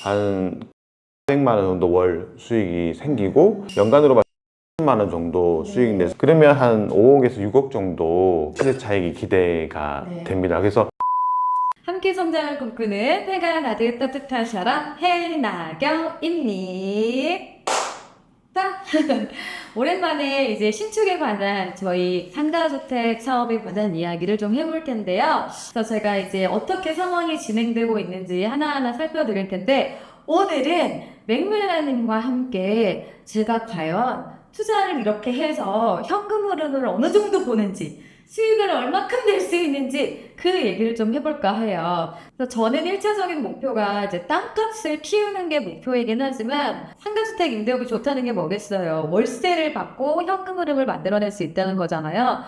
한 100만 원 정도 월 수익이 생기고 연간으로 10만 원 정도 수익이 내서 그러면 한 5억에서 6억 정도 시세 차익이 기대가 됩니다. 그래서 함께 성장을 꿈꾸는 해가 가득 따뜻한 사람 해나경입니다. 자, 오랜만에 이제 신축에 관한 저희 상가주택 사업에 관한 이야기를 좀 해볼 텐데요. 그래서 제가 이제 어떻게 상황이 진행되고 있는지 하나하나 살펴드릴 텐데 오늘은 맥밀라님과 함께 제가 과연 투자를 이렇게 해서 현금 흐름을 어느 정도 보는지 수익을 얼마큼 낼 수 있는지 그 얘기를 좀 해볼까 해요. 그래서 저는 1차적인 목표가 이제 땅값을 키우는 게 목표이긴 하지만 상가주택 임대업이 좋다는 게 뭐겠어요. 월세를 받고 현금 흐름을 만들어낼 수 있다는 거잖아요.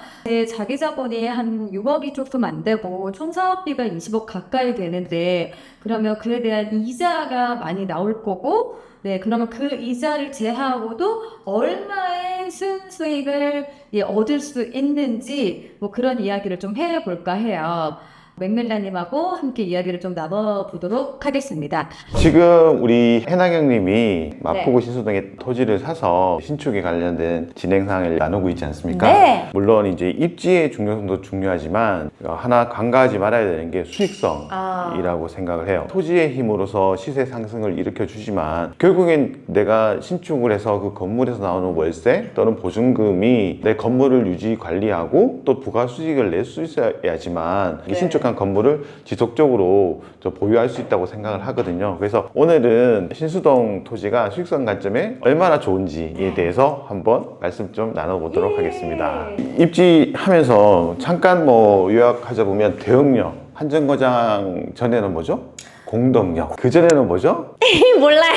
자기 자본이 한 6억이 조금 안 되고 총 사업비가 20억 가까이 되는데 그러면 그에 대한 이자가 많이 나올 거고 그러면 그 이자를 제하고도 얼마의 순수익을 얻을 수 있는지 뭐 그런 이야기를 좀 해볼까 해요. 맥밀라님하고 함께 이야기를 좀 나눠보도록 하겠습니다. 지금 우리 해나경님이 마포구 신수동에 토지를 사서 신축에 관련된 진행사항을 나누고 있지 않습니까? 네. 물론 이제 입지의 중요성도 중요하지만 하나 간과하지 말아야 되는 게 수익성이라고 생각을 해요. 토지의 힘으로서 시세 상승을 일으켜 주지만 결국엔 내가 신축을 해서 그 건물에서 나오는 월세 또는 보증금이 내 건물을 유지 관리하고 또 부가 수익을 낼 수 있어야지만 이 신축 건물을 지속적으로 보유할 수 있다고 생각을 하거든요. 그래서 오늘은 신수동 토지가 수익성 관점에 얼마나 좋은지에 대해서 한번 말씀 좀 나눠보도록 하겠습니다. 입지하면서 잠깐 요약하자 보면 대흥역, 한정거장 전에는 뭐죠? 공덕역. 그 전에는 뭐죠? 몰라요.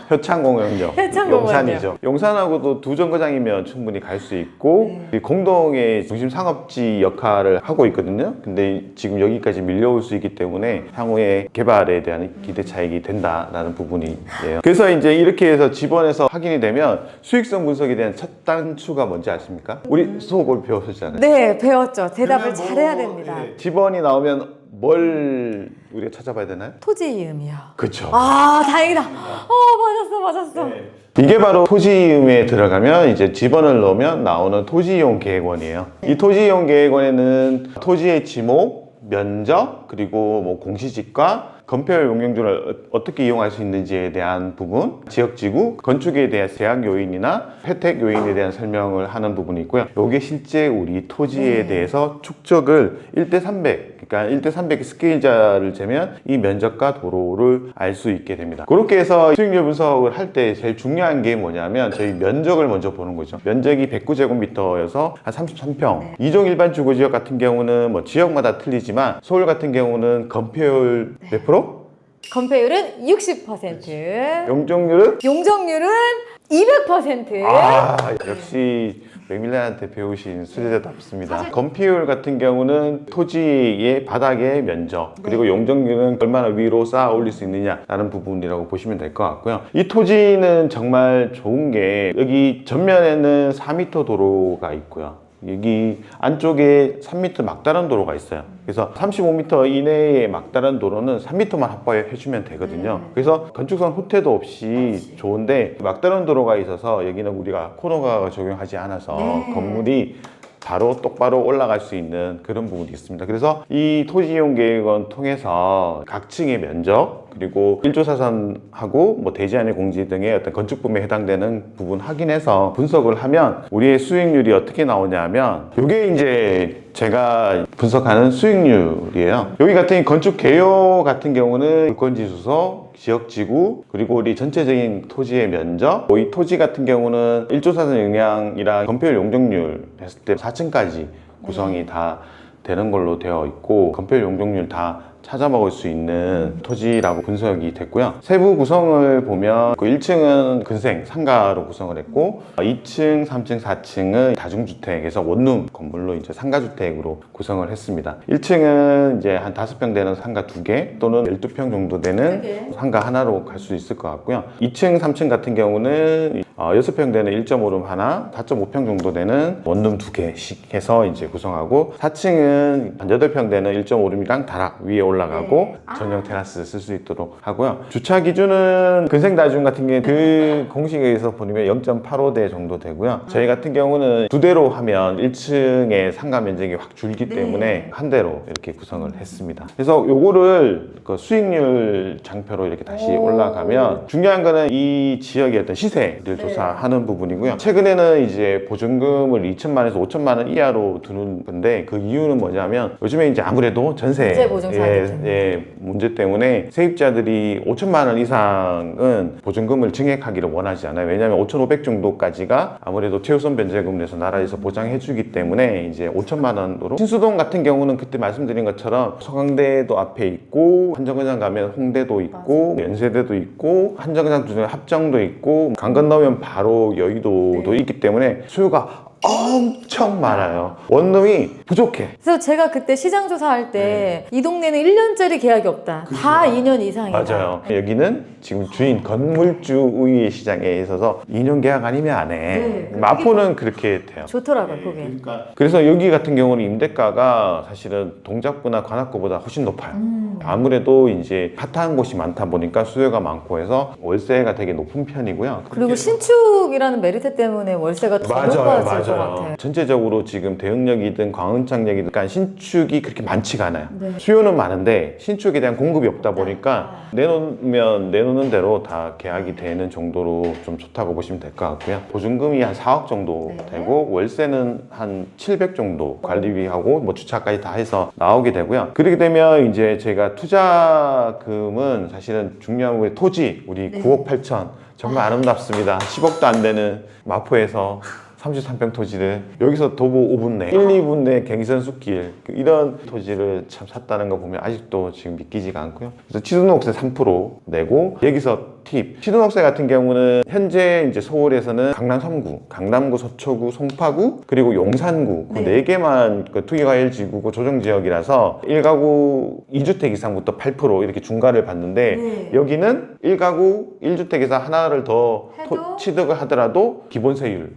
효창공원역. 용산이죠. 용산하고도 두 정거장이면 충분히 갈 수 있고 공동의 중심 상업지 역할을 하고 있거든요. 근데 지금 여기까지 밀려올 수 있기 때문에 향후의 개발에 대한 기대 차익이 된다라는 부분이에요. 그래서 이제 이렇게 해서 지번에서 확인이 되면 수익성 분석에 대한 첫 단추가 뭔지 아십니까? 우리 수업을 배웠었잖아요. 네, 배웠죠. 대답을 잘해야 됩니다. 지번이 나오면 뭘 우리가 찾아봐야 되나요? 토지 이음이요. 그렇죠. 아, 다행이다. 맞았어. 이게 바로 토지이음에 들어가면 이제 지번을 넣으면 나오는 토지이용 계획원이에요. 이 토지이용 계획원에는 토지의 지목, 면적, 그리고 공시지가, 건폐율 용적률을 어떻게 이용할 수 있는지에 대한 부분, 지역지구, 건축에 대한 제약 요인이나 혜택 요인에 대한 설명을 하는 부분이 있고요. 이게 실제 우리 토지에 대해서 축적을 1대300, 그러니까 1대300 스케일자를 재면 이 면적과 도로를 알 수 있게 됩니다. 그렇게 해서 수익률 분석을 할 때 제일 중요한 게 뭐냐면 저희 면적을 먼저 보는 거죠. 면적이 109제곱미터여서 한 33평. 이종 일반 주거지역 같은 경우는 지역마다 틀리지만 서울 같은 경우는 건폐율 몇 프로? 건폐율은 60%. 용적률은? 용적률은 200%. 역시 맥밀란한테 배우신 수제자답습니다. 건폐율 같은 경우는 토지의 바닥의 면적 그리고 용적률은 얼마나 위로 쌓아 올릴 수 있느냐라는 부분이라고 보시면 될 것 같고요. 이 토지는 정말 좋은 게 여기 전면에는 4m 도로가 있고요. 여기 안쪽에 3m 막다른 도로가 있어요. 그래서 35m 이내의 막다른 도로는 3m만 확보해 주면 되거든요. 그래서 건축성 후퇴도 없이 좋은데 막다른 도로가 있어서 여기는 우리가 코너가 적용하지 않아서 건물이 바로 똑바로 올라갈 수 있는 그런 부분이 있습니다. 그래서 이 토지이용 계획원 통해서 각 층의 면적 그리고 1조사선하고 대지안의 공지 등의 어떤 건축법에 해당되는 부분 확인해서 분석을 하면 우리의 수익률이 어떻게 나오냐면 이게 이제 제가 분석하는 수익률이에요. 여기 같은 건축 개요 같은 경우는 물건지수소, 지역지구, 그리고 우리 전체적인 토지의 면적, 이 토지 같은 경우는 1조사선 영향이랑 건폐율 용적률 했을 때 4층까지 구성이 다 되는 걸로 되어 있고 건폐율 용적률 다 찾아먹을 수 있는 토지라고 분석이 됐고요. 세부 구성을 보면 1층은 근생, 상가로 구성을 했고 2층, 3층, 4층은 다중주택에서 원룸 건물로 이제 상가주택으로 구성을 했습니다. 1층은 이제 한 5평 되는 상가 2개 또는 12평 정도 되는 상가 하나로 갈 수 있을 것 같고요. 2층, 3층 같은 경우는 6평 되는 1.5룸 하나, 4.5평 정도 되는 원룸 2개씩 해서 이제 구성하고 4층은 한 8평 되는 1.5룸이랑 다락 위에 올라 올라가고 전용 테라스 쓸 수 있도록 하고요. 주차 기준은 근생다중 같은 경우에 그 공식에서 보면 0.85대 정도 되고요. 저희 같은 경우는 2대로 하면 1층의 상가 면적이 확 줄기 때문에 한 대로 이렇게 구성을 했습니다. 그래서 요거를 그 수익률 장표로 이렇게 다시 올라가면 중요한 거는 이 지역의 어떤 시세를 조사하는 부분이고요. 최근에는 이제 보증금을 2천만 원에서 5천만 원 이하로 두는 건데 그 이유는 뭐냐면 요즘에 이제 아무래도 전세 보증 사기 때문에. 문제 때문에 세입자들이 5천만 원 이상은 보증금을 증액하기를 원하지 않아요. 왜냐하면 5,500 정도까지가 아무래도 최우선 변제금을 내서 나라에서 보장해 주기 때문에 이제 5천만 원으로 신수동 같은 경우는 그때 말씀드린 것처럼 서강대도 앞에 있고 한정거장 가면 홍대도 있고 연세대도 있고 한정거장 중에 합정도 있고 강 건너면 바로 여의도도 있기 때문에 수요가 엄청 많아요. 원룸이 부족해. 그래서 제가 그때 시장 조사할 때 이 동네는 1년짜리 계약이 없다. 다 2년 이상이다. 맞아요. 여기는 지금 주인 건물주의 시장에 있어서 2년 계약 아니면 안 해. 마포는 그렇게 돼요. 좋더라고요, 그게. 그래서 여기 같은 경우는 임대가가 사실은 동작구나 관악구보다 훨씬 높아요. 아무래도 이제 핫한 곳이 많다 보니까 수요가 많고 해서 월세가 되게 높은 편이고요. 그리고 신축이라는 메리트 때문에 월세가 더 높아질 것 같아요. 전체적으로 지금 대흥역이든 광흥창역이든 그러니까 신축이 그렇게 많지가 않아요. 수요는 많은데 신축에 대한 공급이 없다 보니까 내놓는 대로 다 계약이 되는 정도로 좀 좋다고 보시면 될 것 같고요. 보증금이 한 4억 정도 되고 월세는 한 700 정도 관리비하고 뭐 주차까지 다 해서 나오게 되고요. 그렇게 되면 이제 제가 투자금은 사실은 중요한 게 토지 우리 9억 8천 정말 아름답습니다. 10억도 안 되는 마포에서 33평 토지를 여기서 도보 5분 내 1, 2분 내 갱선 숲길 이런 토지를 참 샀다는 거 보면 아직도 지금 믿기지가 않고요. 그래서 취득세 3% 내고 여기서 팁. 취득세 같은 경우는 현재 이제 서울에서는 강남 3구, 강남구, 서초구, 송파구 그리고 용산구 그 4개만 그 투기과열지구고 조정지역이라서 1가구 2주택 이상부터 8% 이렇게 중과를 받는데 여기는 1가구 1주택 이상 하나를 더 취득을 하더라도 기본세율로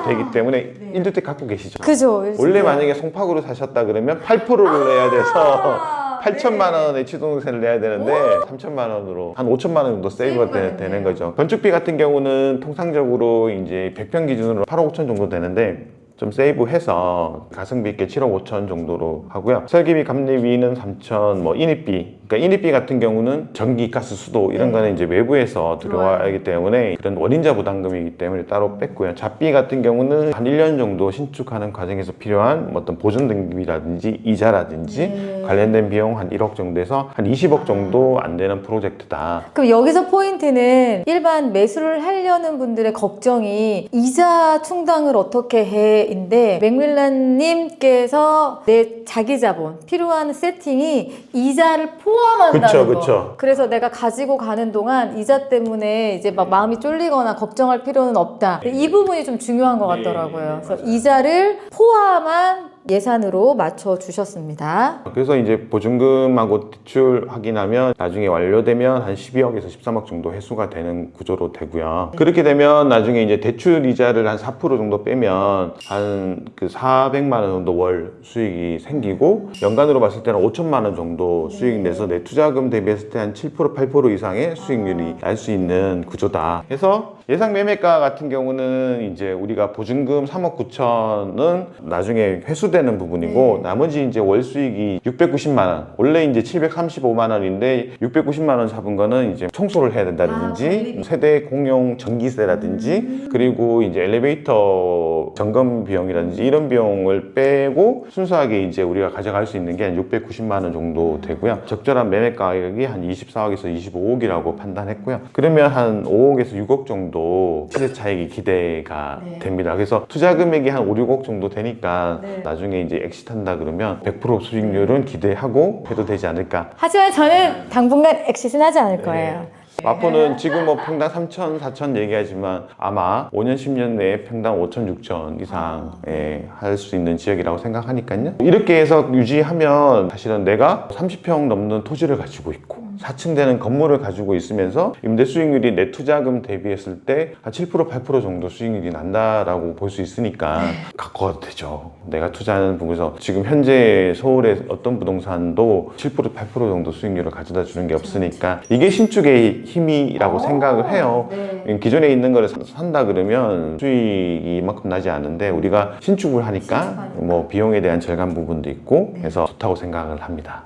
되기 때문에 1주택 갖고 계시죠? 그죠. 원래 만약에 송파구로 사셨다 그러면 8%를 내야 돼서 8천만 원의 취득세를 내야 되는데 3천만 원으로 한 5천만 원 정도 세이브가 되는 거죠. 건축비 같은 경우는 통상적으로 이제 100평 기준으로 8억 5천 정도 되는데 좀 세이브해서 가성비 있게 7억 5천 정도로 하고요. 설계비, 감리비는 3천, 뭐 인입비. 그러니까 인입비 같은 경우는 전기, 가스, 수도 이런 거는 이제 외부에서 들어와야기 때문에 그런 원인자 부담금이기 때문에 따로 뺐고요. 잡비 같은 경우는 한 1년 정도 신축하는 과정에서 필요한 어떤 보존 등급이라든지 이자라든지 관련된 비용 한 1억 정도에서 한 20억 정도 안 되는 프로젝트다. 그럼 여기서 포인트는 일반 매수를 하려는 분들의 걱정이 이자 충당을 어떻게 해? 인데 맥밀란님께서 내 자기 자본 필요한 세팅이 이자를 포함한다는 거. 그래서 내가 가지고 가는 동안 이자 때문에 이제 막 마음이 쫄리거나 걱정할 필요는 없다. 이 부분이 좀 중요한 것 같더라고요. 그래서 이자를 포함한 예산으로 맞춰 주셨습니다. 그래서 이제 보증금하고 대출 확인하면 나중에 완료되면 한 12억에서 13억 정도 회수가 되는 구조로 되고요. 그렇게 되면 나중에 이제 대출 이자를 한 4% 정도 빼면 한 그 400만 원 정도 월 수익이 생기고 연간으로 봤을 때는 5천만 원 정도 수익이 내서 내 투자금 대비했을 때 한 7% 8% 이상의 수익률이 날 수 있는 구조다. 그래서 예상 매매가 같은 경우는 이제 우리가 보증금 3억 9천은 나중에 회수되는 부분이고 나머지 이제 월 수익이 690만 원. 원래 이제 735만 원인데 690만 원 잡은 거는 이제 청소를 해야 된다든지 세대 공용 전기세라든지 그리고 이제 엘리베이터 점검 비용이라든지 이런 비용을 빼고 순수하게 이제 우리가 가져갈 수 있는 게 한 690만 원 정도 되고요. 적절한 매매 가격이 한 24억에서 25억이라고 판단했고요. 그러면 한 5억에서 6억 정도 시세 차익이 기대가 됩니다. 그래서 투자 금액이 한 5, 6억 정도 되니까 나중에 이제 엑시트한다 그러면 100% 수익률은 기대하고 해도 되지 않을까. 하지만 저는 당분간 엑시트는 하지 않을 거예요. 마포는 지금 뭐 평당 3천, 4천 얘기하지만 아마 5년, 10년 내에 평당 5천, 6천 이상 할 수 있는 지역이라고 생각하니까요. 이렇게 해서 유지하면 사실은 내가 30평 넘는 토지를 가지고 있고 4층 되는 건물을 가지고 있으면서 임대 수익률이 내 투자금 대비했을 때 한 7% 8% 정도 수익률이 난다라고 볼 수 있으니까 갖고 되죠. 내가 투자하는 부분에서 지금 현재 서울의 어떤 부동산도 7% 8% 정도 수익률을 가져다 주는 게 없으니까 이게 신축의 힘이라고 생각을 해요. 네. 기존에 있는 거를 산다 그러면 수익이 이만큼 나지 않은데 우리가 신축을 하니까 뭐 비용에 대한 절감 부분도 있고 해서 좋다고 생각을 합니다.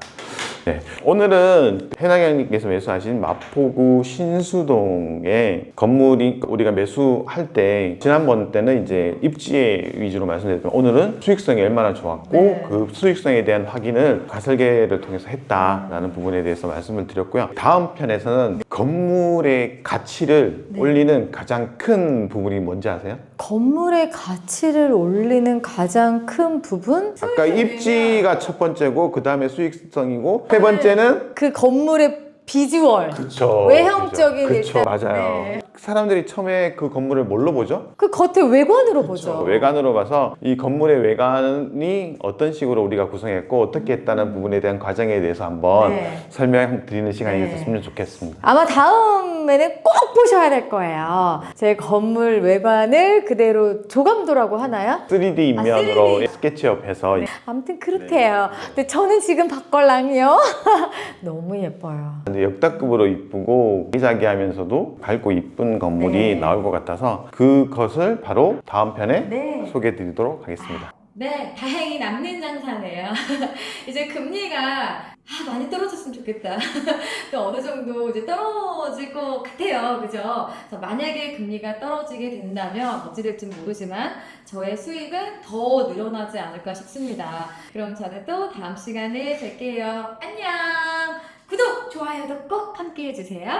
네. 오늘은 해나경님께서 매수하신 마포구 신수동의 건물이 우리가 매수할 때 지난번 때는 이제 입지 위주로 말씀드렸지만 오늘은 수익성이 얼마나 좋았고 그 수익성에 대한 확인을 가설계를 통해서 했다라는 부분에 대해서 말씀을 드렸고요. 다음 편에서는 건물의 가치를 올리는 가장 큰 부분이 뭔지 아세요? 건물의 가치를 올리는 가장 큰 부분? 아까 입지가 첫 번째고 그 다음에 수익성이고 세 번째는 그 건물의 비주얼. 그쵸, 외형적인 그쵸, 일단, 맞아요. 네. 사람들이 처음에 그 건물을 뭘로 보죠? 그 겉에 외관으로 보죠. 외관으로 봐서 이 건물의 외관이 어떤 식으로 우리가 구성했고 어떻게 했다는 부분에 대한 과정에 대해서 한번 설명드리는 시간이 있었으면 좋겠습니다. 아마 다음에는 꼭 보셔야 될 거예요. 제 건물 외관을 그대로 조감도라고 하나요? 3D 인면으로 3D. 스케치업해서 아무튼 그렇대요. 근데 저는 지금 박걸랑이요. 너무 예뻐요. 근데 역대급으로 이쁘고 기자기하면서도 밝고 이쁜 건물이 나올 것 같아서 그것을 바로 다음 편에 소개해 드리도록 하겠습니다. 네, 다행히 남는 장사네요. 이제 금리가 많이 떨어졌으면 좋겠다. 또 어느 정도 이제 떨어질 것 같아요. 그죠? 그래서 만약에 금리가 떨어지게 된다면 어찌 될지 모르지만 저의 수익은 더 늘어나지 않을까 싶습니다. 그럼 저는 또 다음 시간에 뵐게요. 안녕! 구독, 좋아요도 꼭 함께 해주세요.